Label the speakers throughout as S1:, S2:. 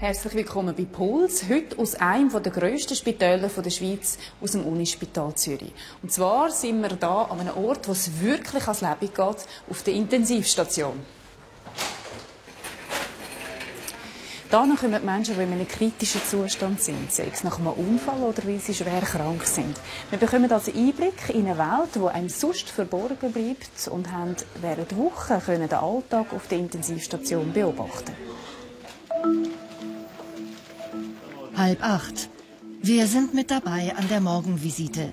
S1: Herzlich willkommen bei Puls. Heute aus einem der grössten Spitäler der Schweiz, aus dem Unispital Zürich. Und zwar sind wir hier an einem Ort, wo es wirklich ans Leben geht, auf der Intensivstation. Hier kommen die Menschen, die in einem kritischen Zustand sind, sei es nach einem Unfall oder weil sie schwer krank sind. Wir bekommen also Einblick in eine Welt, die einem sonst verborgen bleibt, und haben während Wochen den Alltag auf der Intensivstation beobachten.
S2: 7:30. Wir sind mit dabei an der Morgenvisite.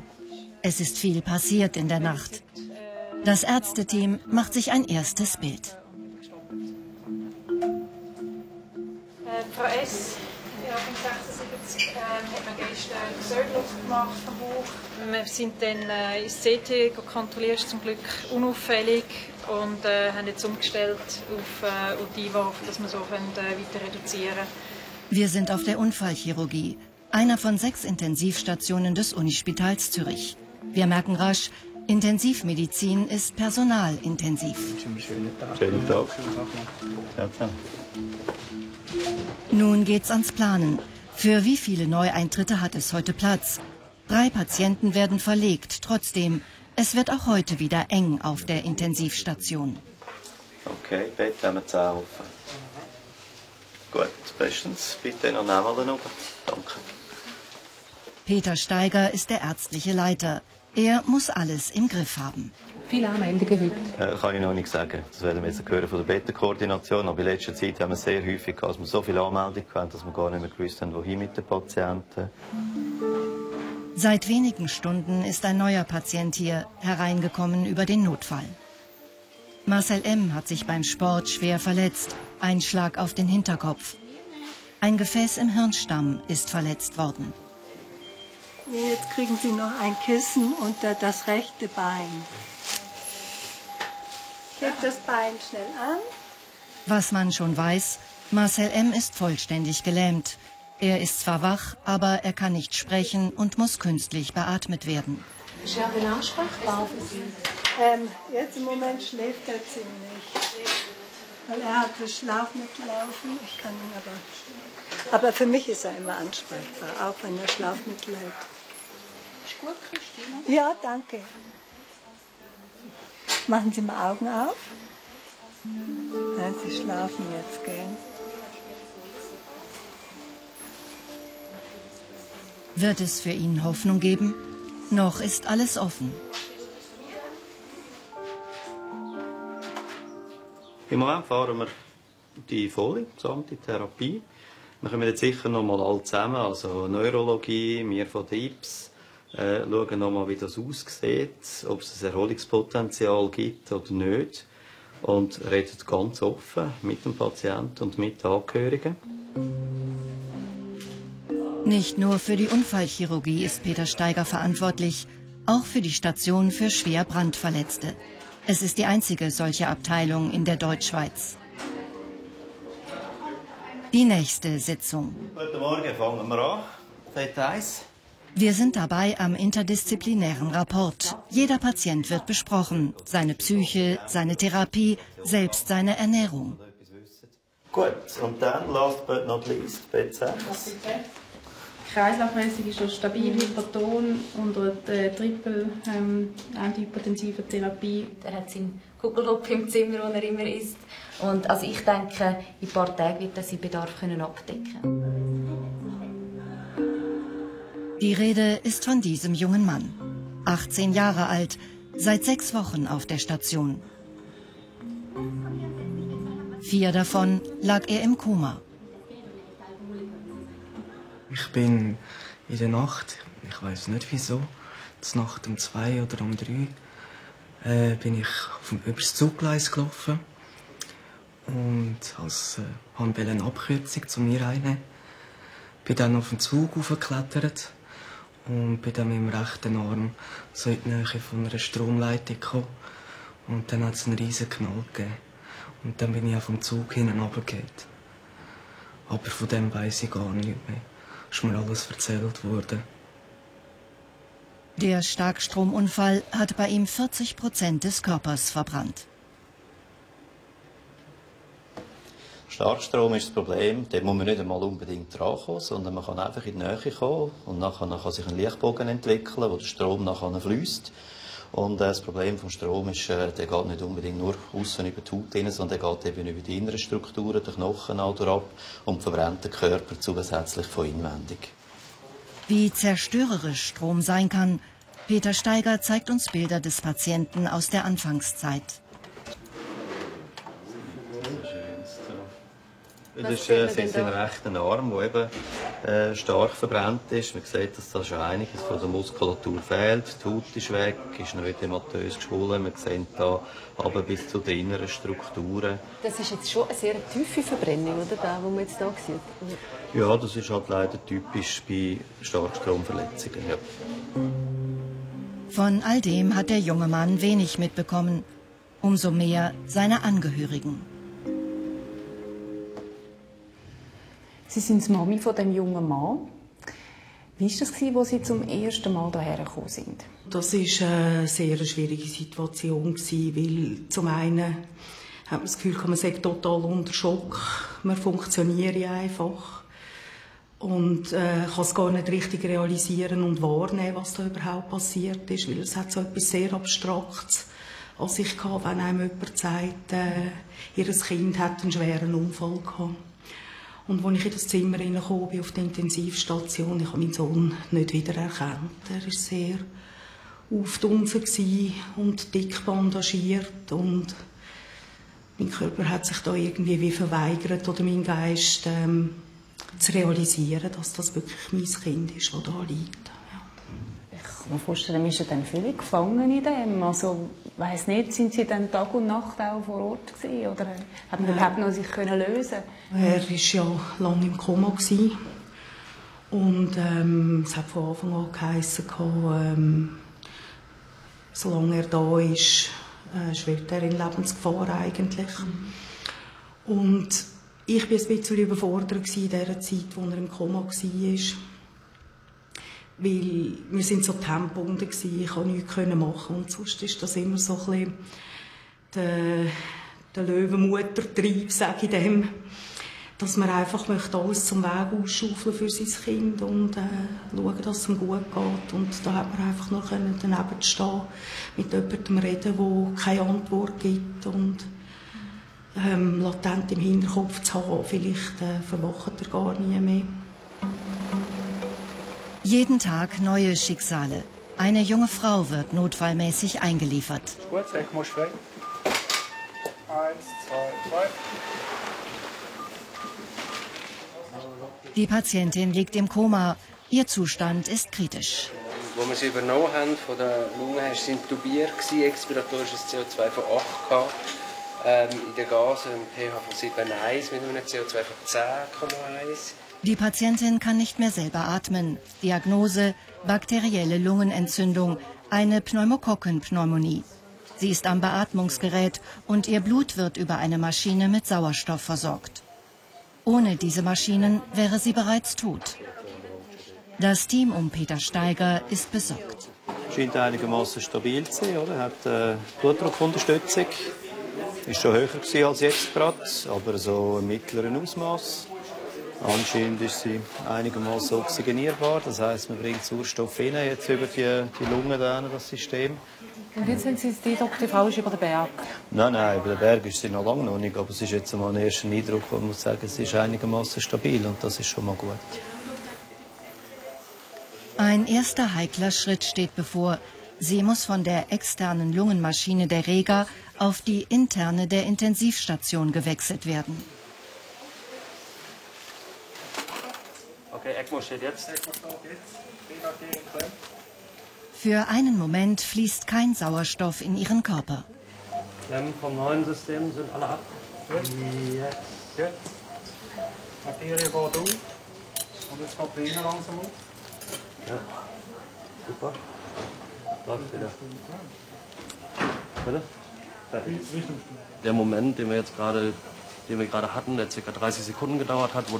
S2: Es ist viel passiert in der Nacht. Das Ärzteteam macht sich ein erstes Bild.
S3: Frau S., ja, von 76, hat man gestern Söldluft gemacht vom Bauch. Wir sind dann ins CT kontrolliert, ist zum Glück unauffällig, und haben jetzt umgestellt auf Udiva, dass wir so weiter reduzieren können.
S2: Wir sind auf der Unfallchirurgie, einer von 6 Intensivstationen des Unispitals Zürich. Wir merken rasch, Intensivmedizin ist personalintensiv.
S4: Schönen Tag.
S2: Nun geht's ans Planen. Für wie viele Neueintritte hat es heute Platz? 3 Patienten werden verlegt. Trotzdem, es wird auch heute wieder eng auf der Intensivstation.
S4: Okay, Bett haben wir 10 offen. Gut, bestens. Bitte noch einmal oben. Danke.
S2: Peter Steiger ist der ärztliche Leiter. Er muss alles im Griff haben.
S1: Viele Anmeldungen heute.
S4: Kann ich noch nicht sagen. Das werden wir jetzt hören von der Bettenkoordination. Aber in letzter Zeit haben wir sehr häufig, dass wir so viele Anmeldungen hatten, dass wir gar nicht mehr gewusst haben, wohin mit den Patienten.
S2: Seit wenigen Stunden ist ein neuer Patient hier, hereingekommen über den Notfall. Marcel M. hat sich beim Sport schwer verletzt. Ein Schlag auf den Hinterkopf. Ein Gefäß im Hirnstamm ist verletzt worden.
S5: Jetzt kriegen Sie noch ein Kissen unter das rechte Bein. Hebt das Bein schnell an.
S2: Was man schon weiß, Marcel M. ist vollständig gelähmt. Er ist zwar wach, aber er kann nicht sprechen und muss künstlich beatmet werden.
S6: Ist er denn ansprechbar für Sie?
S5: Jetzt im Moment schläft er ziemlich. Weil er hat das Schlafmittel laufen. Ich kann ihn aber für mich ist er immer ansprechbar, auch wenn er Schlafmittel hat.
S6: Ist gut, Christine?
S5: Ja, danke. Machen Sie mal Augen auf. Ja, Sie schlafen jetzt, gell?
S2: Wird es für ihn Hoffnung geben? Noch ist alles offen.
S4: Im Moment fahren wir die volle gesamte Therapie. Wir kommen jetzt sicher noch mal alle zusammen, also Neurologie, wir von der IPS, schauen noch mal, wie das aussieht, ob es ein Erholungspotenzial gibt oder nicht, und reden ganz offen mit dem Patienten und mit den Angehörigen.
S2: Nicht nur für die Unfallchirurgie ist Peter Steiger verantwortlich, auch für die Station für schwer Brandverletzte. Es ist die einzige solche Abteilung in der Deutschschweiz. Die nächste Sitzung.
S4: Guten Morgen, fangen wir an. Bett 1.
S2: Wir sind dabei am interdisziplinären Rapport. Jeder Patient wird besprochen. Seine Psyche, seine Therapie, selbst seine Ernährung.
S4: Gut, und dann, last but not least, Bett 6.
S7: Kreislaufmäßig ist er stabil, Hyperton, unter der antihypertensiven Therapie.
S6: Er hat seinen Kugelhopf im Zimmer, wo er immer ist. Und also ich denke, in ein paar Tagen wird er seinen Bedarf abdecken können.
S2: Die Rede ist von diesem jungen Mann. 18 Jahre alt, seit 6 Wochen auf der Station. 4 davon lag er im Koma.
S8: Ich bin in der Nacht, ich weiß nicht wieso, zur Nacht um 2 oder um 3, bin ich über das Zuggleis gelaufen und wollte eine Abkürzung zu mir einnehmen. Bin dann auf den Zug hochgeklettert und bin dann mit dem rechten Arm so in die Nähe von einer Stromleitung gekommen. Und dann hat es einen riesen Knall gegeben. Und dann bin ich auf dem Zug hinten runtergefallen. Aber von dem weiss ich gar nicht mehr. Ist mir alles erzählt worden.
S2: Der Starkstromunfall hat bei ihm 40% des Körpers verbrannt.
S4: Starkstrom ist das Problem, dort muss man nicht einmal unbedingt drankommen, sondern man kann einfach in die Nähe kommen und nachher kann sich ein Lichtbogen entwickeln, wo der Strom nachher fließt. Und das Problem vom Strom ist, der geht nicht unbedingt nur außen über die Haut rein, sondern der geht eben über die inneren Strukturen, den Knochen auch ab und verbrennt den Körper zusätzlich von inwendig.
S2: Wie zerstörerisch Strom sein kann, Peter Steiger zeigt uns Bilder des Patienten aus der Anfangszeit.
S4: Das ist sein rechter Arm, der eben stark verbrannt ist. Man sieht, dass da schon einiges von der Muskulatur fehlt. Die Haut ist weg, ist noch ödematös geschwollen. Man sieht da aber bis zu den inneren Strukturen.
S9: Das ist jetzt schon eine sehr tiefe Verbrennung, oder? Da, wo man jetzt hier sieht.
S4: Ja, das ist halt leider typisch bei Starkstromverletzungen. Ja.
S2: Von all dem hat der junge Mann wenig mitbekommen. Umso mehr seine Angehörigen.
S1: Sie sind die Mami von dem jungen Mann. Wie war das, als Sie zum ersten Mal hierher gekommen sind?
S10: Das war eine sehr schwierige Situation, weil zum einen hat man das Gefühl, man sei total unter Schock, man funktioniere einfach und kann es gar nicht richtig realisieren und wahrnehmen, was da überhaupt passiert ist, weil es hat so etwas sehr Abstraktes an sich gehabt, wenn einem jemand sagt, ihr Kind hat einen schweren Unfall gehabt. Und als ich in das Zimmer hineinkam, auf die Intensivstation, ich habe meinen Sohn nicht wiedererkannt. Er war sehr aufdunsen und dick bandagiert. Und mein Körper hat sich da irgendwie wie verweigert, oder mein Geist, zu realisieren, dass das wirklich mein Kind ist, das da liegt.
S1: Ich kann mir vorstellen, man ist ja dann völlig gefangen in dem. Also, ich weiss nicht, sind Sie dann Tag und Nacht auch vor Ort gewesen, oder hat man überhaupt noch sich können lösen?
S10: Er war ja lange im Koma und es hat von Anfang an geheissen, solange er da ist, schwebt er in Lebensgefahr eigentlich. Und ich war ein bisschen überfordert in der Zeit, als er im Koma war. Weil wir sind so tempelnd gsi, ich konnte nichts machen und sonst ist das immer so ein bisschen der Löwenmuttertrieb, sage ich dem, dass man einfach alles zum Weg ausschaufeln für sein Kind und schauen, dass es ihm gut geht. Und da hat man einfach nur daneben stehen, mit jemandem reden, der keine Antwort gibt und latent im Hinterkopf zu haben, vielleicht verwacht er gar nie mehr.
S2: Jeden Tag neue Schicksale. Eine junge Frau wird notfallmäßig eingeliefert.
S11: Gut, sag mal frei. 1, 2, 3.
S2: Die Patientin liegt im Koma. Ihr Zustand ist kritisch.
S12: Als wir sie übernommen haben, von der Lunge her, sind sie intubiert, expiratorisches CO2 von 8 gehabt. In den Gasen ein pH von 7,1 mit einem CO2 von 10,1.
S2: Die Patientin kann nicht mehr selber atmen. Diagnose: bakterielle Lungenentzündung, eine Pneumokokkenpneumonie. Sie ist am Beatmungsgerät und ihr Blut wird über eine Maschine mit Sauerstoff versorgt. Ohne diese Maschinen wäre sie bereits tot. Das Team um Peter Steiger ist besorgt.
S4: Scheint einigermaßen stabil zu sein, oder? Hat Blutdruckunterstützung. Ist schon höher als jetzt gerade, aber so im mittleren Ausmaß. Anscheinend ist sie einigermaßen oxygenierbar, das heisst, man bringt Sauerstoff rein, jetzt über die Lunge, das System.
S1: Und jetzt haben Sie die Frau ist über den Berg?
S4: Nein, über den Berg ist sie noch lange noch nicht, aber es ist jetzt mal ein erster Eindruck, wo man muss sagen, sie ist einigermaßen stabil und das ist schon mal gut.
S2: Ein erster heikler Schritt steht bevor. Sie muss von der externen Lungenmaschine der Rega auf die interne der Intensivstation gewechselt werden.
S11: Okay, ECMO steht jetzt.
S2: Für einen Moment fließt kein Sauerstoff in ihren Körper.
S11: Vom neuen System sind alle ab. Ja. Materie geht auf. Und jetzt kommt die Vene langsam auf. Ja. Super. Läuft wieder. Bitte? Der Moment, den wir gerade hatten, der ca. 30 Sekunden gedauert hat, wo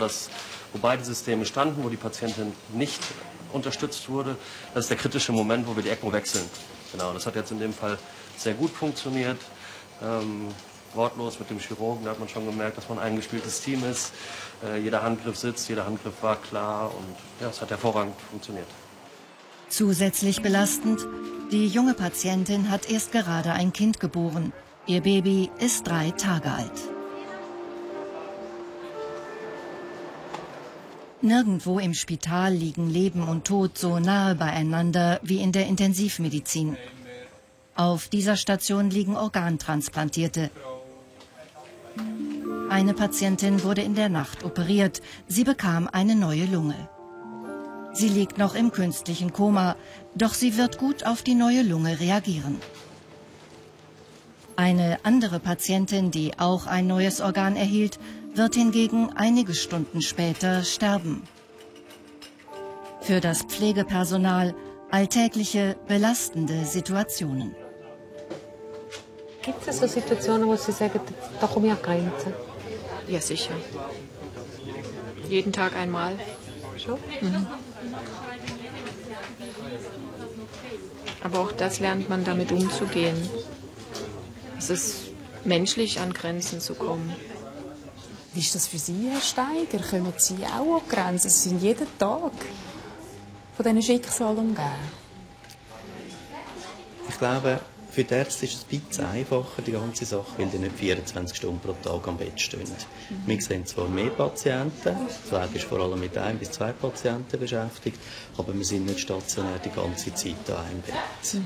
S11: beide Systeme standen, wo die Patientin nicht unterstützt wurde, das ist der kritische Moment, wo wir die ECMO wechseln. Genau, das hat jetzt in dem Fall sehr gut funktioniert. wortlos mit dem Chirurgen. Da hat man schon gemerkt, dass man ein eingespieltes Team ist. Jeder Handgriff sitzt, jeder Handgriff war klar und ja, es hat hervorragend funktioniert.
S2: Zusätzlich belastend, die junge Patientin hat erst gerade ein Kind geboren. Ihr Baby ist 3 Tage alt. Nirgendwo im Spital liegen Leben und Tod so nahe beieinander wie in der Intensivmedizin. Auf dieser Station liegen Organtransplantierte. Eine Patientin wurde in der Nacht operiert. Sie bekam eine neue Lunge. Sie liegt noch im künstlichen Koma, doch sie wird gut auf die neue Lunge reagieren. Eine andere Patientin, die auch ein neues Organ erhielt, wird hingegen einige Stunden später sterben. Für das Pflegepersonal alltägliche, belastende Situationen.
S9: Gibt es so Situationen, wo Sie sagen, da komme ich an Grenzen?
S13: Ja, sicher. Jeden Tag einmal.
S9: Schon?
S13: Mhm. Aber auch das lernt man, damit umzugehen. Es ist menschlich, an Grenzen zu kommen.
S1: Wie ist das für Sie, Herr Steiger? Kommen Sie auch an Grenzen? Sie sind jeden Tag von diesen Schicksalen umgeben.
S4: Ich glaube, für die Ärzte ist es ein bisschen einfacher, die ganze Sache, weil die nicht 24 Stunden pro Tag am Bett stehen. Wir sehen zwar mehr Patienten, das Pflege ist vor allem mit 1 bis 2 Patienten beschäftigt, aber wir sind nicht stationär die ganze Zeit an einem Bett.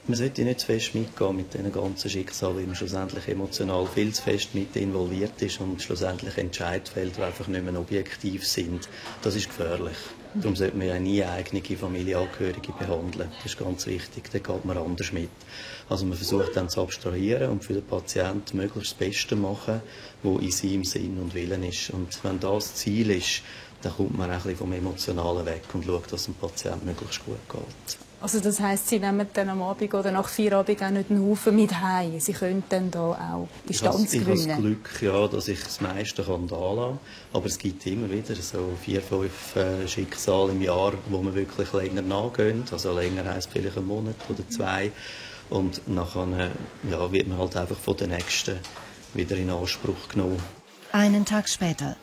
S4: Man sollte nicht zu fest mitgehen mit diesen ganzen Schicksalen, weil man schlussendlich emotional viel zu fest mit involviert ist und schlussendlich Entscheidungen fällt, die einfach nicht mehr objektiv sind. Das ist gefährlich. Darum sollte man ja nie eigene Familienangehörige behandeln. Das ist ganz wichtig, da geht man anders mit. Also man versucht dann zu abstrahieren und für den Patienten möglichst das Beste machen, was in seinem Sinn und Willen ist. Und wenn das Ziel ist, dann kommt man auch ein bisschen vom Emotionalen weg und schaut, dass es dem Patienten möglichst gut geht.
S1: Also das heisst, Sie nehmen dann am Abend oder nach Feierabend auch nicht einen Haufen mit heim. Sie können dann da auch Distanz gewinnen.
S4: Ich habe das Glück, ja, dass ich das meiste da lassen kann. Aber es gibt immer wieder so 4, 5 Schicksale im Jahr, wo man wirklich länger nachgehen. Also länger heisst vielleicht einen Monat oder 2. Und nachher ja, wird man halt einfach von den Nächsten wieder in Anspruch genommen.
S2: Einen Tag später.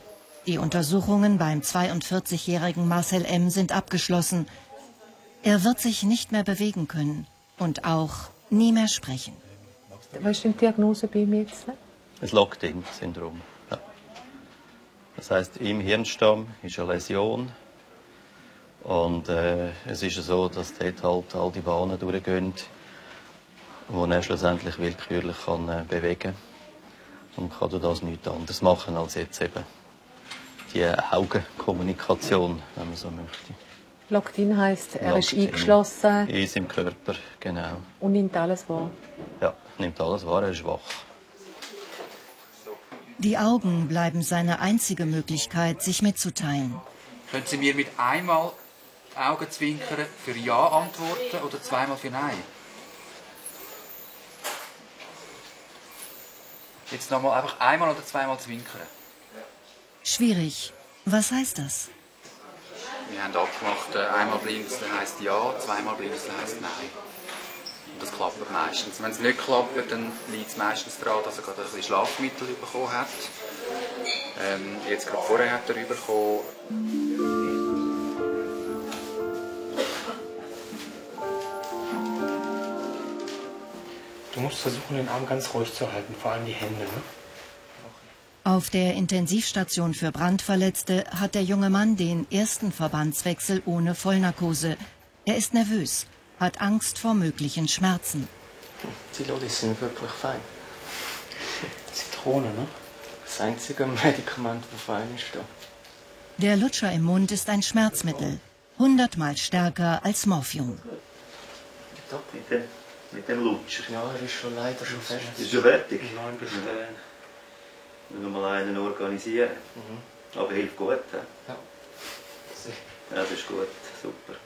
S2: Die Untersuchungen beim 42-jährigen Marcel M. sind abgeschlossen. Er wird sich nicht mehr bewegen können und auch nie mehr sprechen.
S9: Was ist die Diagnose bei ihm jetzt?
S4: Ein Locked-in-Syndrom. Ja. Das heisst, im Hirnstamm ist eine Läsion. Und es ist so, dass dort halt all die Bahnen durchgehen, die er schlussendlich willkürlich kann, bewegen kann. Und kann durch das nichts anderes machen, als jetzt eben die Augenkommunikation, wenn man so möchte.
S9: Locked-in heisst, er ist eingeschlossen.
S4: In seinem Körper, genau.
S9: Und nimmt alles wahr?
S4: Ja, nimmt alles wahr, er ist wach.
S2: Die Augen bleiben seine einzige Möglichkeit, sich mitzuteilen.
S14: Können Sie mir mit einmal Augenzwinkern für Ja antworten oder zweimal für Nein? Jetzt nochmal einfach einmal oder zweimal zwinkern.
S2: Schwierig. Was heißt das?
S14: Wir haben abgemacht, einmal blindes heisst Ja, zweimal blindes heisst Nein. Und das klappt meistens. Wenn es nicht klappt, dann liegt es meistens daran, dass er gerade ein bisschen Schlafmittel bekommen hat. Jetzt gerade vorher hat er bekommen.
S15: Du musst versuchen, den Arm ganz ruhig zu halten, vor allem die Hände. Ne?
S2: Auf der Intensivstation für Brandverletzte hat der junge Mann den ersten Verbandswechsel ohne Vollnarkose. Er ist nervös, hat Angst vor möglichen Schmerzen.
S8: Die Leute sind wirklich fein. Zitrone, ne? Das einzige Medikament, das fein ist da.
S2: Der Lutscher im Mund ist ein Schmerzmittel, 100-mal stärker als Morphium.
S4: Mit dem Lutscher?
S8: Ja, er ist schon leider schon fertig.
S4: Ist schon fertig? Nein, bis müssen wir mal einen organisieren. Aber hilft gut, he? Ja. Ja, das ist gut, super.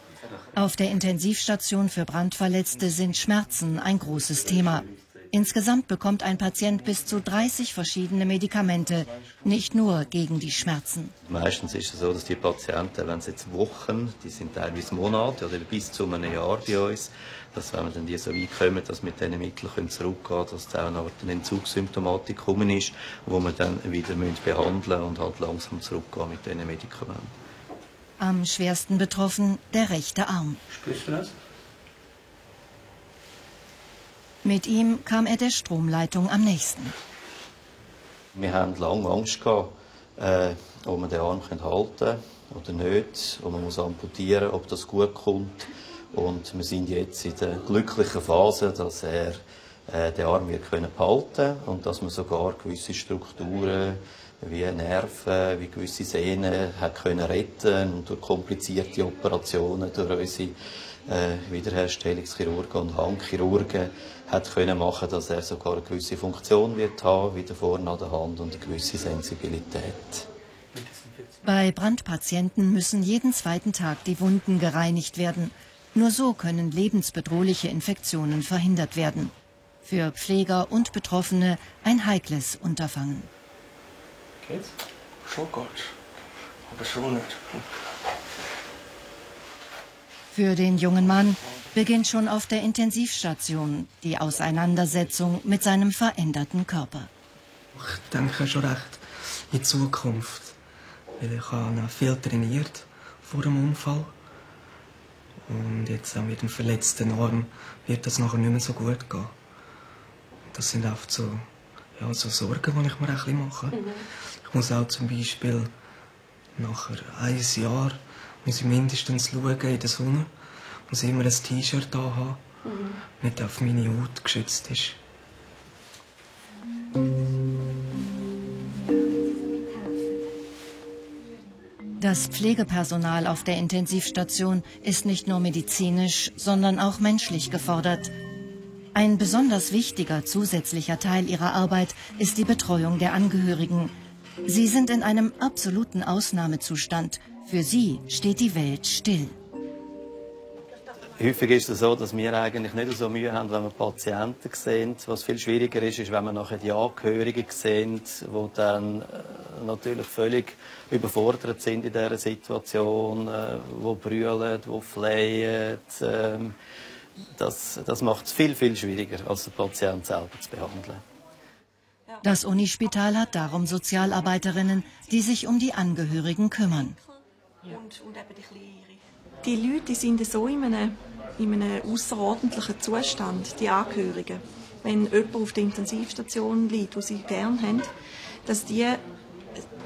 S2: Auf der Intensivstation für Brandverletzte sind Schmerzen ein großes Thema. Insgesamt bekommt ein Patient bis zu 30 verschiedene Medikamente, nicht nur gegen die Schmerzen.
S4: Meistens ist es so, dass die Patienten, wenn sie jetzt Wochen, die sind teilweise Monate oder bis zu einem Jahr bei uns, dass wenn wir dann die so weit kommen, dass mit diesen Mitteln zurückgehen können, dass da auch eine Entzugssymptomatik gekommen ist, wo wir dann wieder behandeln müssen und halt langsam zurückgehen mit diesen Medikamenten.
S2: Am schwersten betroffen der rechte Arm.
S15: Spürst du das?
S2: Mit ihm kam er der Stromleitung am nächsten.
S4: Wir haben lange Angst gehabt, ob wir den Arm halten können oder nicht, ob man amputieren muss, ob das gut kommt. Und wir sind jetzt in der glücklichen Phase, dass er den Arm behalten kann und dass man sogar gewisse Strukturen wie Nerven, wie gewisse Sehnen hat können retten und durch komplizierte Operationen durch unsere Wiederherstellungschirurgen und Handchirurgen hat können machen, dass er sogar eine gewisse Funktion wird haben, wieder vorne an der Hand und eine gewisse Sensibilität.
S2: Bei Brandpatienten müssen jeden zweiten Tag die Wunden gereinigt werden. Nur so können lebensbedrohliche Infektionen verhindert werden. Für Pfleger und Betroffene ein heikles Unterfangen.
S15: Geht's? Schon gut, aber schon nicht.
S2: Für den jungen Mann beginnt schon auf der Intensivstation die Auseinandersetzung mit seinem veränderten Körper.
S8: Ich denke schon recht in die Zukunft, weil ich habe viel trainiert vor dem Unfall. Und jetzt auch mit dem verletzten Arm wird das nachher nicht mehr so gut gehen. Das sind oft so Sorgen, die ich mir ein bisschen mache. Ich muss auch zum Beispiel nach einem Jahr muss ich mindestens schauen in der Sonne, muss immer ein T-Shirt haben, nicht auf meine Haut geschützt ist.
S2: Das Pflegepersonal auf der Intensivstation ist nicht nur medizinisch, sondern auch menschlich gefordert. Ein besonders wichtiger zusätzlicher Teil ihrer Arbeit ist die Betreuung der Angehörigen. Sie sind in einem absoluten Ausnahmezustand. Für sie steht die Welt still.
S4: Häufig ist es so, dass wir eigentlich nicht so Mühe haben, wenn wir Patienten sehen. Was viel schwieriger ist, ist, wenn wir nachher die Angehörigen sehen, die dann natürlich völlig überfordert sind in dieser Situation, die brüllen, die flehen. Das macht es viel, viel schwieriger, als den Patienten selber zu behandeln.
S2: Das Unispital hat darum Sozialarbeiterinnen, die sich um die Angehörigen kümmern.
S16: Die Leute sind so in einem außerordentlichen Zustand, die Angehörigen. Wenn jemand auf der Intensivstation liegt, den sie gerne haben, dass ihnen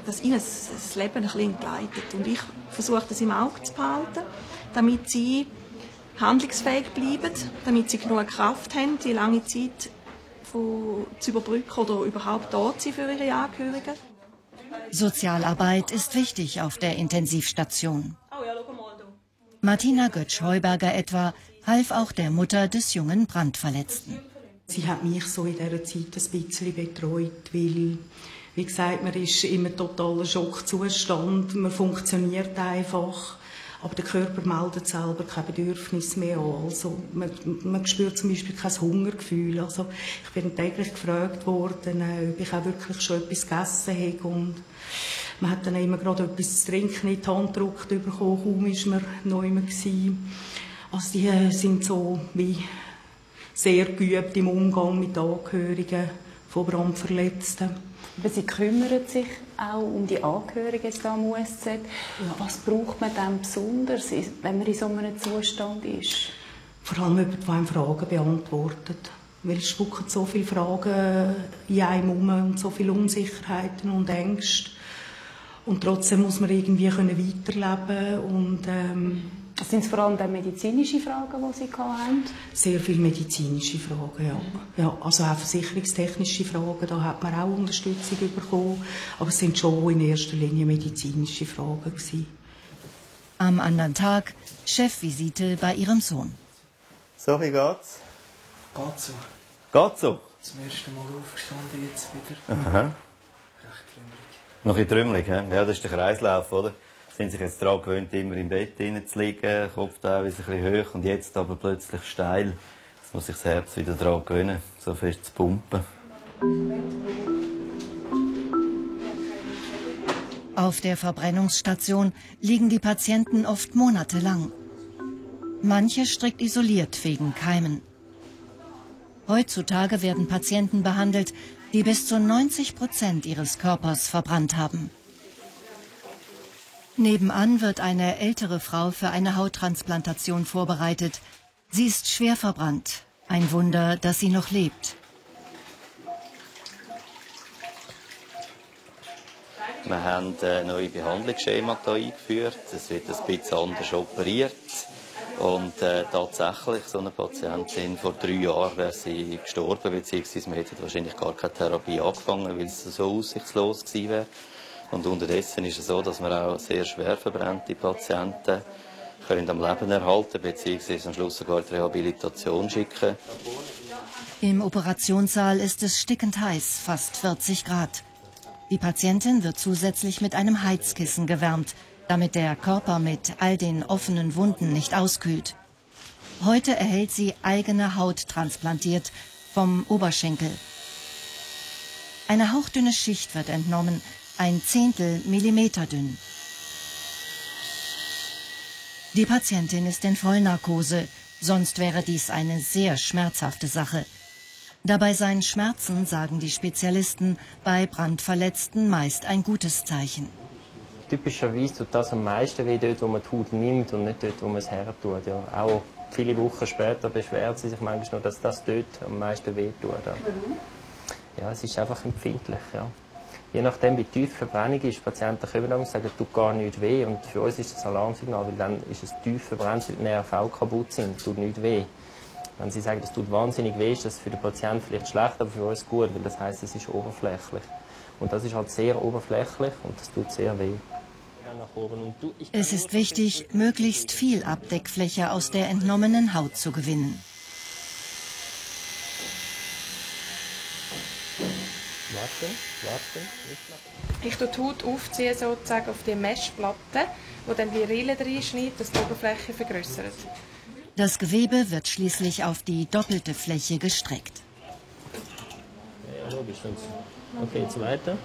S16: das Leben ein bisschen entgleitet. Und ich versuche das im Auge zu behalten, damit sie handlungsfähig bleiben, damit sie genug Kraft haben, die lange Zeit zu überbrücken oder überhaupt da zu sein für ihre Angehörigen.
S2: Sozialarbeit ist wichtig auf der Intensivstation. Martina Götsch-Heuberger etwa half auch der Mutter des jungen Brandverletzten.
S10: Sie hat mich so in dieser Zeit ein bisschen betreut, weil, wie gesagt, man ist im totalen Schockzustand, man funktioniert einfach, aber der Körper meldet selber kein Bedürfnis mehr an. Also man spürt zum Beispiel kein Hungergefühl. Also ich bin täglich gefragt worden, ob ich auch wirklich schon etwas gegessen habe. Und man hat dann immer gerade etwas zu trinken in die Hand gedrückt bekommen, kaum war man neu gewesen. Also die sind so wie sehr geübt im Umgang mit Angehörigen von Brandverletzten.
S1: Aber Sie kümmern sich auch um die Angehörigen am USZ. Ja. Was braucht man dann besonders, wenn man in so einem Zustand ist?
S10: Vor allem jemand, der einem Fragen beantwortet. Weil es spucken so viele Fragen in einem um und so viele Unsicherheiten und Ängste. Und trotzdem muss man irgendwie weiterleben und
S1: sind es vor allem dann medizinische Fragen, die Sie hatten?
S10: Sehr viele medizinische Fragen, ja. Ja, also auch versicherungstechnische Fragen, da hat man auch Unterstützung bekommen. Aber es sind schon in erster Linie medizinische Fragen gewesen.
S2: Am anderen Tag Chefvisite bei ihrem Sohn.
S4: So, wie geht's?
S8: Geht so.
S4: Geht so?
S8: Zum ersten Mal aufgestanden jetzt wieder.
S4: Aha. Noch ein trümmelig, ja, das ist der Kreislauf, oder? Sie sind sich jetzt daran gewöhnt, immer im Bett zu liegen, Kopf teilweise ein bisschen hoch und jetzt aber plötzlich steil. Das muss sich das Herz wieder daran gewöhnen, so fest zu pumpen.
S2: Auf der Verbrennungsstation liegen die Patienten oft monatelang. Manche strikt isoliert wegen Keimen. Heutzutage werden Patienten behandelt, die bis zu 90% ihres Körpers verbrannt haben. Nebenan wird eine ältere Frau für eine Hauttransplantation vorbereitet. Sie ist schwer verbrannt. Ein Wunder, dass sie noch lebt.
S4: Wir haben neue Behandlungsschemata eingeführt. Es wird ein bisschen anders operiert. Und tatsächlich, so eine Patientin, vor 3 Jahren wäre sie gestorben, beziehungsweise wir hätten wahrscheinlich gar keine Therapie angefangen, weil es so aussichtslos gewesen wäre. Und unterdessen ist es so, dass wir auch sehr schwer verbrannte Patienten können am Leben erhalten, beziehungsweise am Schluss sogar die Rehabilitation schicken.
S2: Im Operationssaal ist es stickend heiß, fast 40 Grad. Die Patientin wird zusätzlich mit einem Heizkissen gewärmt, damit der Körper mit all den offenen Wunden nicht auskühlt. Heute erhält sie eigene Haut transplantiert vom Oberschenkel. Eine hauchdünne Schicht wird entnommen, ein Zehntel Millimeter dünn. Die Patientin ist in Vollnarkose, sonst wäre dies eine sehr schmerzhafte Sache. Dabei seien Schmerzen, sagen die Spezialisten, bei Brandverletzten meist ein gutes Zeichen.
S17: Typischerweise tut das am meisten weh dort, wo man die Haut nimmt und nicht dort, wo man es her tut. Ja. Auch viele Wochen später beschwert sie sich manchmal noch, dass das dort am meisten weh tut. Ja. Ja, es ist einfach empfindlich. Ja. Je nachdem, wie tief die Verbrennung ist, Patienten können auch sagen, es tut gar nicht weh. Und für uns ist das ein Alarmsignal, weil dann ist es tief verbrannt, weil die Nerven auch kaputt sind, es tut nicht weh. Wenn Sie sagen, es tut wahnsinnig weh, ist das für den Patienten vielleicht schlecht, aber für uns gut, weil das heisst, es ist oberflächlich. Und das ist halt sehr oberflächlich und das tut sehr weh.
S2: Es ist wichtig, möglichst viel Abdeckfläche aus der entnommenen Haut zu gewinnen.
S7: Ich tue die Haut aufziehen, sozusagen auf die Meshplatte, wo dann die Rillen reinschneidet, dass die Oberfläche vergrößert.
S2: Das Gewebe wird schließlich auf die doppelte Fläche gestreckt.
S17: Ja, logisch. Okay, jetzt weiter.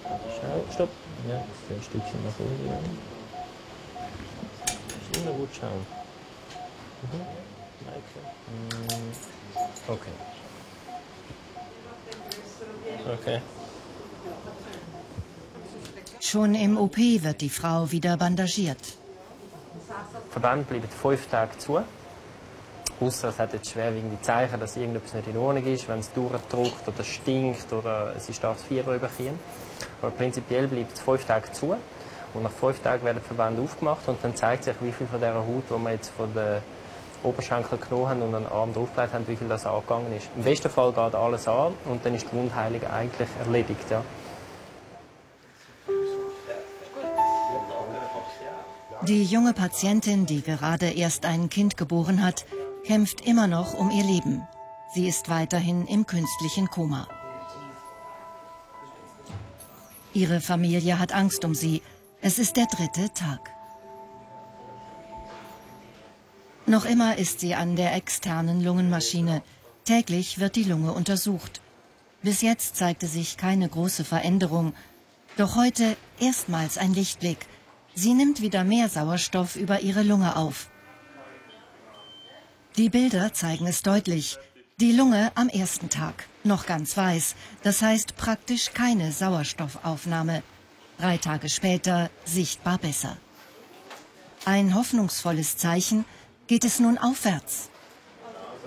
S17: Schau, stopp. Ja, ein Stückchen nach oben. Ja. Ist immer gut schauen. Okay. Okay.
S2: Schon im OP wird die Frau wieder bandagiert.
S17: Die Verbände bleiben 5 Tage zu. Ausser es hat jetzt schwerwiegende Zeichen, dass irgendetwas nicht in Ordnung ist, wenn es durchdrückt oder stinkt oder es ist das Fieber überkommen. Aber prinzipiell bleibt es 5 Tage zu. Und nach 5 Tagen werden die Verbände aufgemacht und dann zeigt sich, wie viel von dieser Haut, die wir jetzt von den Oberschenkel genommen haben und an den Arm draufgelegt haben, wie viel das angegangen ist. Im besten Fall geht alles an und dann ist die Wundheilung eigentlich erledigt. Ja.
S2: Die junge Patientin, die gerade erst ein Kind geboren hat, kämpft immer noch um ihr Leben. Sie ist weiterhin im künstlichen Koma. Ihre Familie hat Angst um sie. Es ist der 3. Tag. Noch immer ist sie an der externen Lungenmaschine. Täglich wird die Lunge untersucht. Bis jetzt zeigte sich keine große Veränderung. Doch heute erstmals ein Lichtblick. Sie nimmt wieder mehr Sauerstoff über ihre Lunge auf. Die Bilder zeigen es deutlich. Die Lunge am ersten Tag, noch ganz weiß, das heißt praktisch keine Sauerstoffaufnahme. 3 Tage später sichtbar besser. Ein hoffnungsvolles Zeichen, geht es nun aufwärts.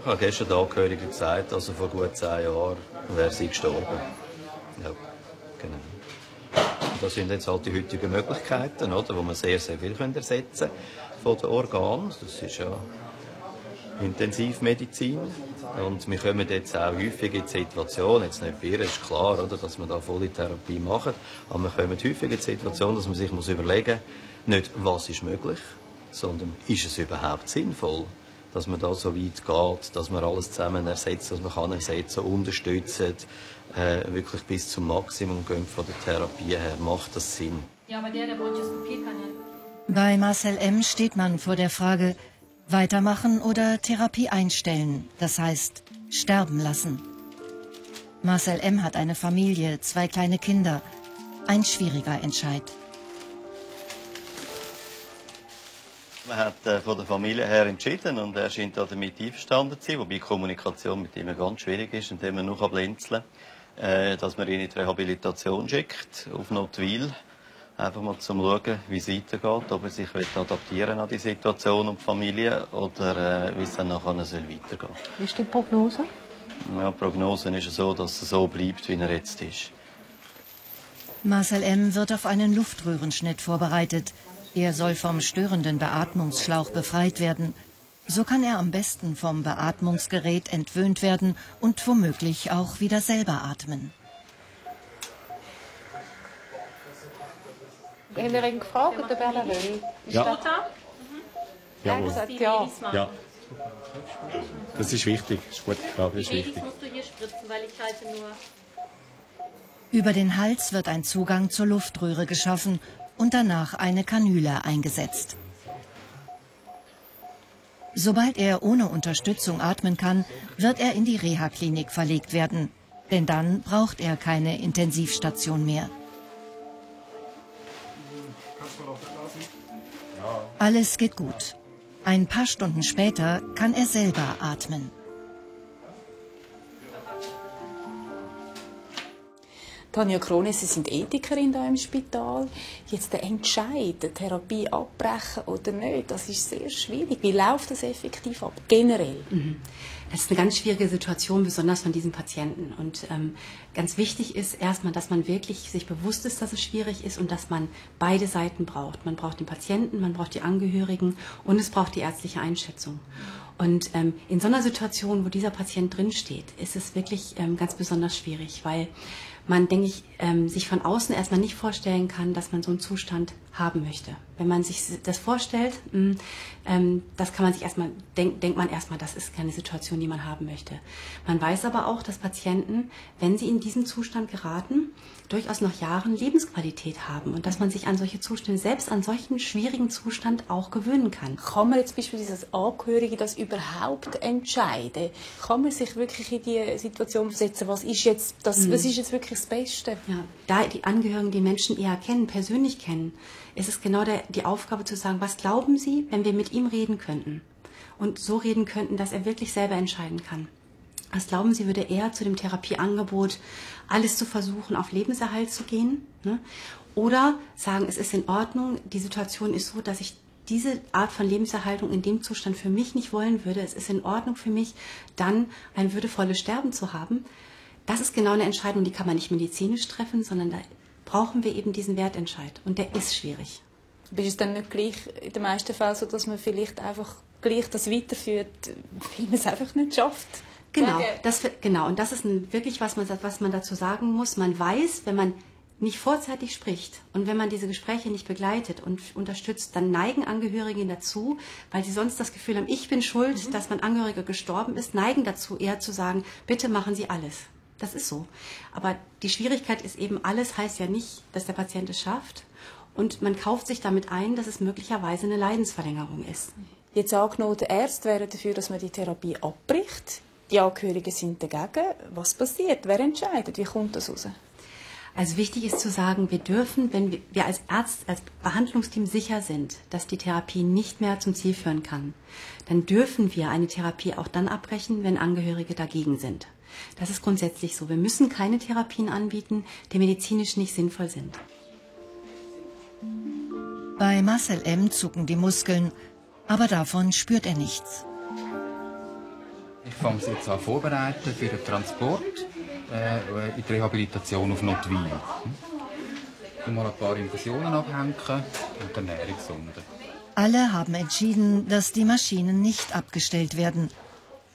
S4: Ich habe gestern den Angehörigen gesagt, also vor gut 10 Jahren wäre sie gestorben. Ja, genau. Und das sind jetzt halt die heutigen Möglichkeiten, oder, wo man sehr, sehr viel ersetzen können von den Organen. Das ist ja Intensivmedizin. Und wir kommen jetzt auch häufig in die Situation, jetzt nicht bei ihr, ist klar, oder, dass wir da volle Therapie machen, aber wir kommen häufig in die Situation, dass man sich überlegen muss, nicht was ist möglich, sondern ist es überhaupt sinnvoll, dass man da so weit geht, dass man alles zusammen ersetzt, was man kann ersetzen, unterstützen, wirklich bis zum Maximum gehen von der Therapie her. Macht das Sinn?
S2: Bei Marcel M. steht man vor der Frage, Weitermachen oder Therapie einstellen, das heißt sterben lassen. Marcel M. hat eine Familie, 2 kleine Kinder. Ein schwieriger Entscheid.
S4: Man hat von der Familie her entschieden und er scheint damit einverstanden zu sein, wobei die Kommunikation mit ihm ganz schwierig ist, indem man nur blinzeln kann, dass man ihn in die Rehabilitation schickt, auf Notwil. Einfach mal zum schauen, wie es weitergeht, ob er sich adaptieren an die Situation und die Familie oder wie es dann nachher weitergehen soll.
S9: Wie ist die Prognose?
S4: Ja, die Prognose ist so, dass er so bleibt, wie er jetzt ist.
S2: Marcel M. wird auf einen Luftröhrenschnitt vorbereitet. Er soll vom störenden Beatmungsschlauch befreit werden. So kann er am besten vom Beatmungsgerät entwöhnt werden und womöglich auch wieder selber atmen.
S9: Haben wir ihn gefragt, ob er will? Ist
S18: Ja.
S9: er da? Er hat gesagt, ja.
S18: Ja. Das ist wichtig. Ist gut. Ja, das ist wichtig.
S2: Über den Hals wird ein Zugang zur Luftröhre geschaffen und danach eine Kanüle eingesetzt. Sobald er ohne Unterstützung atmen kann, wird er in die Reha-Klinik verlegt werden. Denn dann braucht er keine Intensivstation mehr. Alles geht gut. Ein paar Stunden später kann er selber atmen.
S1: Tanja Krone, Sie sind Ethikerin hier im Spital. Jetzt der Entscheid, die Therapie abbrechen oder nicht, das ist sehr schwierig. Wie läuft das effektiv ab, generell?
S19: Das ist eine ganz schwierige Situation, besonders von diesen Patienten. Und ganz wichtig ist erstmal, dass man wirklich sich bewusst ist, dass es schwierig ist und dass man beide Seiten braucht. Man braucht den Patienten, man braucht die Angehörigen und es braucht die ärztliche Einschätzung. Und in so einer Situation, wo dieser Patient drinsteht, ist es wirklich ganz besonders schwierig, weil man, denke ich, sich von außen erstmal nicht vorstellen kann, dass man so einen Zustand haben möchte. Wenn man sich das vorstellt, das kann man sich erstmal, denkt man erstmal, das ist keine Situation, die man haben möchte. Man weiß aber auch, dass Patienten, wenn sie in diesen Zustand geraten, durchaus noch Jahren Lebensqualität haben und dass man sich an solche Zustände, selbst an solchen schwierigen Zustand auch gewöhnen kann.
S1: Kann man jetzt beispielsweise als Angehörige das überhaupt entscheiden? Kann man sich wirklich in die Situation versetzen, was ist jetzt wirklich das Beste?
S19: Ja, da die Angehörigen die Menschen eher kennen, persönlich kennen, ist es genau die Aufgabe zu sagen, was glauben Sie, wenn wir mit ihm reden könnten? Und so reden könnten, dass er wirklich selber entscheiden kann. Was glauben Sie, würde er zu dem Therapieangebot alles zu versuchen, auf Lebenserhalt zu gehen? Ne? Oder sagen, es ist in Ordnung, die Situation ist so, dass ich diese Art von Lebenserhaltung in dem Zustand für mich nicht wollen würde. Es ist in Ordnung für mich, dann ein würdevolles Sterben zu haben. Das ist genau eine Entscheidung, die kann man nicht medizinisch treffen, sondern da brauchen wir eben diesen Wertentscheid. Und der ist schwierig.
S1: Aber ist es dann nicht gleich in den meisten Fällen so, dass man vielleicht einfach gleich das weiterführt, weil man es einfach nicht schafft?
S19: Genau. Und das ist wirklich, was man dazu sagen muss. Man weiß, wenn man nicht vorzeitig spricht und wenn man diese Gespräche nicht begleitet und unterstützt, dann neigen Angehörige dazu, weil sie sonst das Gefühl haben, ich bin schuld, dass mein Angehöriger gestorben ist, neigen dazu eher zu sagen, bitte machen Sie alles. Das ist so. Aber die Schwierigkeit ist eben, alles heißt ja nicht, dass der Patient es schafft. Und man kauft sich damit ein, dass es möglicherweise eine Leidensverlängerung ist.
S1: Jetzt angenommen, der Ärzte wären dafür, dass man die Therapie abbricht. Die Angehörigen sind dagegen. Was passiert? Wer entscheidet? Wie kommt das raus?
S19: Also wichtig ist zu sagen, wir dürfen, wenn wir als Arzt, als Behandlungsteam sicher sind, dass die Therapie nicht mehr zum Ziel führen kann, dann dürfen wir eine Therapie auch dann abbrechen, wenn Angehörige dagegen sind. Das ist grundsätzlich so. Wir müssen keine Therapien anbieten, die medizinisch nicht sinnvoll sind.
S2: Bei Marcel M. zucken die Muskeln, aber davon spürt er nichts.
S14: Ich fange es jetzt an vorbereiten für den Transport in die Rehabilitation auf Notwil. Mal ein paar Infusionen abhängen und Ernährungssonde.
S2: Alle haben entschieden, dass die Maschinen nicht abgestellt werden.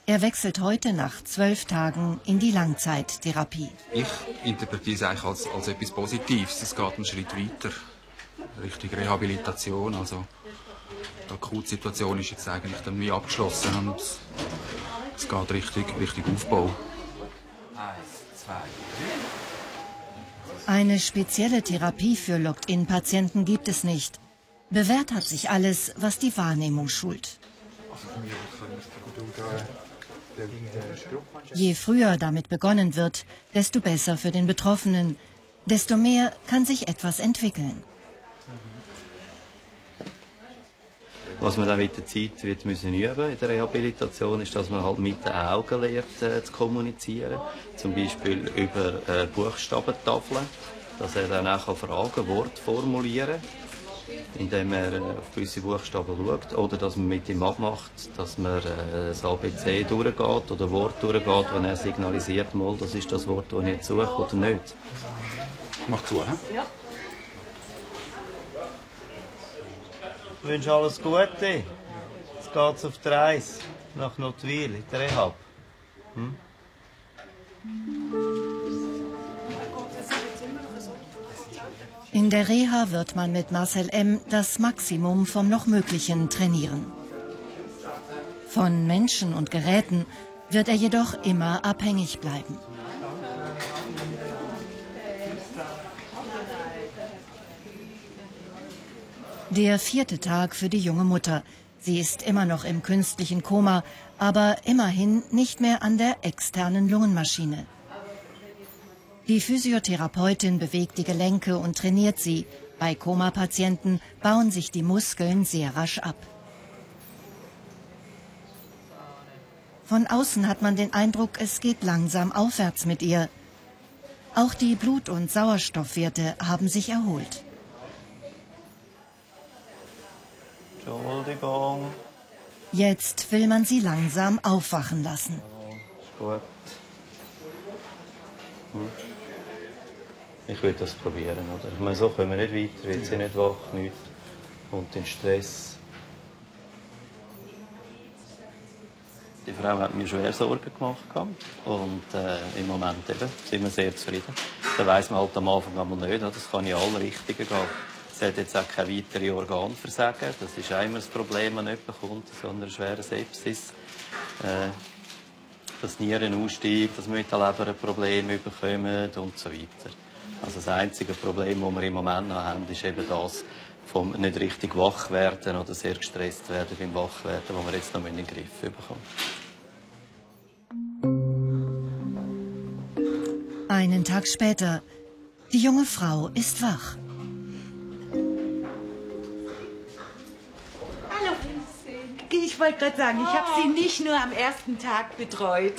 S2: Er wechselt heute nach 12 Tagen in die Langzeittherapie.
S14: Ich interpretiere es eigentlich als etwas Positives. Es geht einen Schritt weiter Richtung Rehabilitation. Also die Akutsituation ist jetzt eigentlich dann wie abgeschlossen und es geht Richtung Aufbau. 1, 2, 3.
S2: Eine spezielle Therapie für Locked-in-Patienten gibt es nicht. Bewährt hat sich alles, was die Wahrnehmung schult. Je früher damit begonnen wird, desto besser für den Betroffenen, desto mehr kann sich etwas entwickeln.
S4: Was man dann mit der Zeit wird müssen üben in der Rehabilitation, ist, dass man halt mit den Augen lernt zu kommunizieren. Zum Beispiel über Buchstabentafeln, dass er dann auch Fragen, Worte formulieren kann, indem er auf gewisse Buchstaben schaut. Oder dass man mit ihm abmacht, dass man das ABC durchgeht oder Wort durchgeht, wenn er signalisiert, mal, das ist das Wort, das ich jetzt suche, oder nicht.
S18: Mach zu, hä?
S4: Ja. Ich wünsche alles Gute. Jetzt geht's auf die Reise nach Notwil in der Rehab.
S2: In der Reha wird man mit Marcel M. das Maximum vom noch Möglichen trainieren. Von Menschen und Geräten wird er jedoch immer abhängig bleiben. Der 4. Tag für die junge Mutter. Sie ist immer noch im künstlichen Koma, aber immerhin nicht mehr an der externen Lungenmaschine. Die Physiotherapeutin bewegt die Gelenke und trainiert sie. Bei Koma-Patienten bauen sich die Muskeln sehr rasch ab. Von außen hat man den Eindruck, es geht langsam aufwärts mit ihr. Auch die Blut- und Sauerstoffwerte haben sich erholt.
S4: Entschuldigung.
S2: Jetzt will man sie langsam aufwachen lassen.
S4: Gut. Ich will das probieren, oder? Ich meine, so können wir nicht weiter, wird sie nicht wach, nichts. Und den Stress. Die Frau hat mir schwer Sorgen gemacht. Und im Moment eben, sind wir sehr zufrieden. Da weiss man halt am Anfang einmal nicht, das kann in alle Richtungen gehen. Sie hat jetzt auch keine weitere Organversagen. Das ist immer das Problem, wenn jemand kommt, so eine schwere Sepsis. Dass Nieren aussteigen, dass wir mit der Leber Probleme bekommen und so weiter. Also das einzige Problem, das wir im Moment noch haben, ist eben das vom nicht richtig wach werden oder sehr gestresst werden beim Wachwerden, das wir jetzt noch in den Griff bekommen.
S2: Einen Tag später. Die junge Frau ist wach.
S20: Ich wollte gerade sagen, ich habe sie nicht nur am ersten Tag betreut.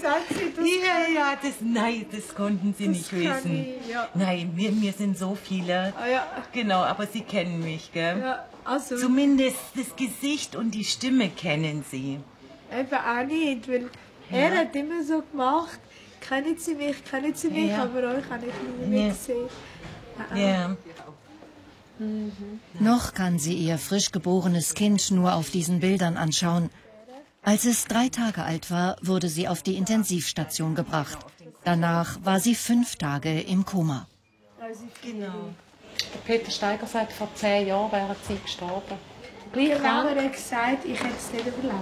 S21: Sagt sie das?
S20: Ja, nein, das konnten Sie nicht wissen.
S21: Ja.
S20: Nein, mir sind so viele.
S21: Ah, ja.
S20: Genau, aber Sie kennen mich, gell?
S21: Ja, also.
S20: Zumindest das Gesicht und die Stimme kennen Sie.
S21: Eben auch nicht, weil er hat immer so gemacht, kennen Sie mich,
S20: ja.
S21: aber euch habe ich nie gesehen.
S20: Ja.
S2: Noch kann sie ihr frisch geborenes Kind nur auf diesen Bildern anschauen. Als es 3 Tage alt war, wurde sie auf die Intensivstation gebracht. Danach war sie 5 Tage im Koma.
S21: Genau.
S22: Peter Steiger sagt, vor 10 Jahren wäre sie gestorben.
S21: Genau, er hat gesagt, ich hätte es nicht überlebt.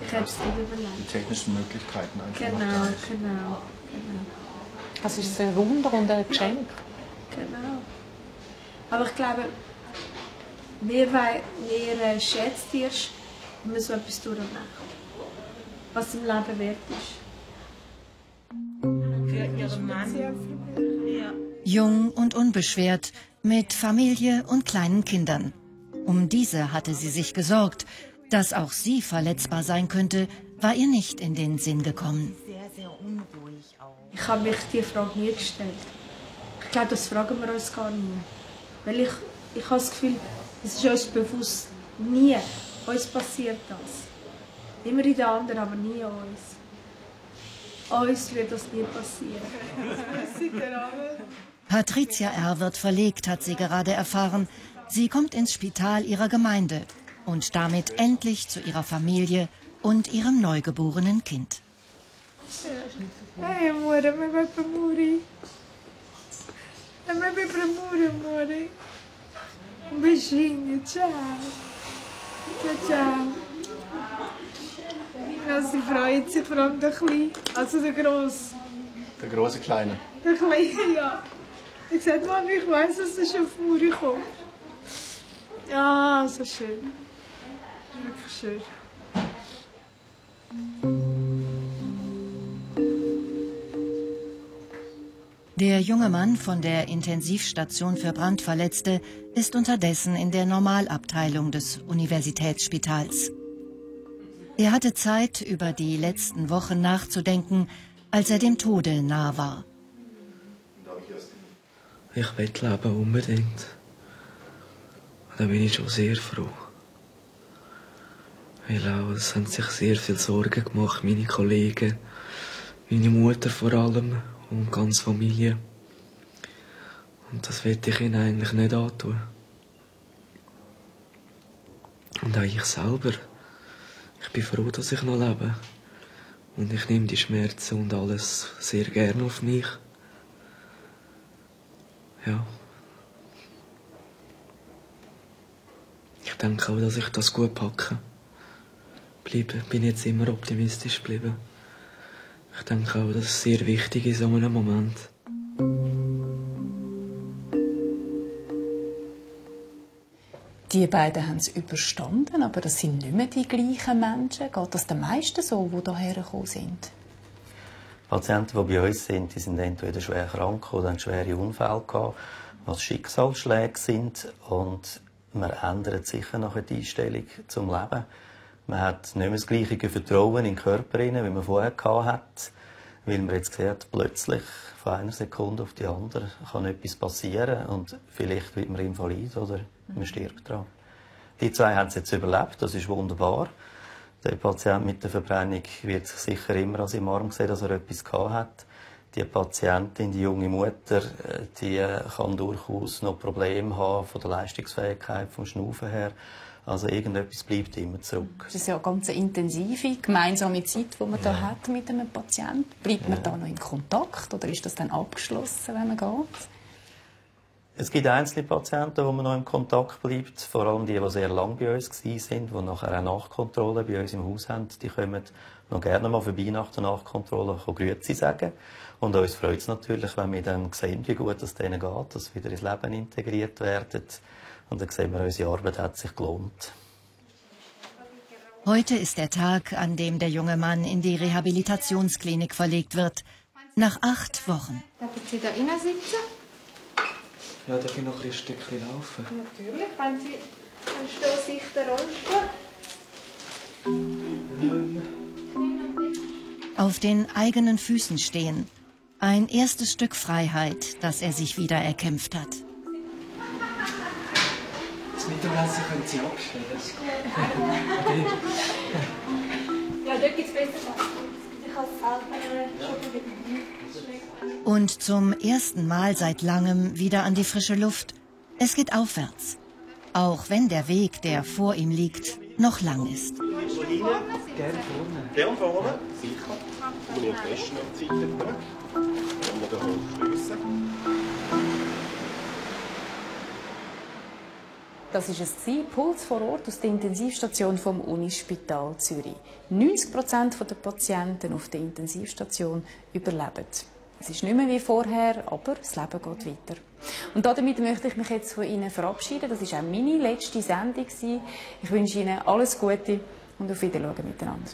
S21: Ich hätte es nicht überlebt.
S18: Die technischen Möglichkeiten einfach.
S21: Genau.
S22: Das ist ein Wunder und ein Geschenk.
S21: Genau. Aber ich glaube, mir schätzt erst, wenn man so etwas durchmacht. Was im Leben wert ist.
S20: Für ihren Mann. Ja.
S2: Jung und unbeschwert, mit Familie und kleinen Kindern. Um diese hatte sie sich gesorgt. Dass auch sie verletzbar sein könnte, war ihr nicht in den Sinn gekommen.
S20: Sehr unruhig auch.
S21: Ich habe mich diese Frage nie gestellt. Ich glaube, das fragen wir uns gar nie. Weil ich habe das Gefühl, es ist uns bewusst, nie. Uns passiert das. Immer in den anderen, aber nie uns. Uns wird das nie passieren.
S2: Patricia R. wird verlegt, hat sie gerade erfahren. Sie kommt ins Spital ihrer Gemeinde und damit endlich zu ihrer Familie und ihrem neugeborenen Kind.
S21: Hey, amore, mi vai per morire. Mi vai per morire, amore. Un beijinho, ciao. Ciao. Ja, sie freut sich, vor allem der Kleine, also der Grosse.
S18: Der große Kleine.
S21: Der Kleine, ja. Ich sagte, Mami, ich weiss, dass du schon auf die Muri kommst. Ja, so schön. wirklich schön.
S2: Der junge Mann von der Intensivstation für Brandverletzte ist unterdessen in der Normalabteilung des Universitätsspitals. Er hatte Zeit, über die letzten Wochen nachzudenken, als er dem Tode nah war.
S8: Ich will leben, unbedingt. Da bin ich schon sehr froh. Weil auch, es haben sich sehr viel Sorgen gemacht, meine Kollegen, meine Mutter vor allem und die ganze Familie. Und das will ich ihnen eigentlich nicht antun. Und auch ich selber. Ich bin froh, dass ich noch lebe. Und ich nehme die Schmerzen und alles sehr gerne auf mich. Ja. Ich denke auch, dass ich das gut packe. Bin jetzt immer optimistisch geblieben. Ich denke auch, dass es sehr wichtig ist in so einem Moment.
S1: Die beiden haben es überstanden, aber das sind nicht mehr die gleichen Menschen. Geht das den meisten so, die hierher gekommen sind?
S4: Patienten, die bei uns sind, die sind entweder schwer krank oder haben schwere Unfälle gehabt, was Schicksalsschläge sind. Und man ändert sicher nachher die Einstellung zum Leben. Man hat nicht mehr das gleiche Vertrauen in den Körper, wie man vorher hatte. Weil man jetzt sieht, plötzlich, von einer Sekunde auf die andere, kann etwas passieren und vielleicht wird man invalid oder man stirbt daran. Die zwei haben es jetzt überlebt, das ist wunderbar. Der Patient mit der Verbrennung wird sich sicher immer als im Arm sehen, dass er etwas gehabt hat. Die Patientin, die junge Mutter, die kann durchaus noch Probleme haben von der Leistungsfähigkeit, vom Schnaufen her. Also irgendetwas bleibt immer zurück.
S1: Das ist ja eine ganz intensive, gemeinsame Zeit, die man da hat mit einem Patienten. Bleibt man da noch in Kontakt oder ist das dann abgeschlossen, wenn man geht?
S4: Es gibt einzelne Patienten, wo man noch im Kontakt bleibt. Vor allem die sehr lange bei uns waren, die nachher auch Nachkontrollen bei uns im Haus haben. Die kommen noch gerne mal vorbei nach der Nachkontrolle, Grüezi sagen. Und uns freut es natürlich, wenn wir dann sehen, wie gut es denen geht, dass sie wieder ins Leben integriert werden. Und dann sehen wir, unsere Arbeit hat sich gelohnt.
S2: Heute ist der Tag, an dem der junge Mann in die Rehabilitationsklinik verlegt wird. Nach 8 Wochen.
S7: Darf Sie da rein sitzen?
S8: Ja, darf ich noch ein Stückchen laufen?
S7: Natürlich, wenn Sie dann stehen sich den Rollstuhl.
S2: Auf den eigenen Füßen stehen. Ein erstes Stück Freiheit, das er sich wieder erkämpft hat.
S8: Das Mittagessen können Sie abstellen.
S7: Ja, dort gibt es besser was. Ich kann es selber schon.
S2: Und zum ersten Mal seit langem wieder an die frische Luft. Es geht aufwärts. Auch wenn der Weg, der vor ihm liegt, noch lang ist.
S18: Gerne vorne. Gerne vorne. Sicher. Und ich am besten noch die Zeit tun. Wenn wir den Hals schliessen.
S1: Das war es, Puls vor Ort aus der Intensivstation vom Unispital Zürich. 90% der Patienten auf der Intensivstation überleben. Es ist nicht mehr wie vorher, aber das Leben geht weiter. Und damit möchte ich mich jetzt von Ihnen verabschieden. Das war auch meine letzte Sendung. Ich wünsche Ihnen alles Gute und auf Wiedersehen miteinander.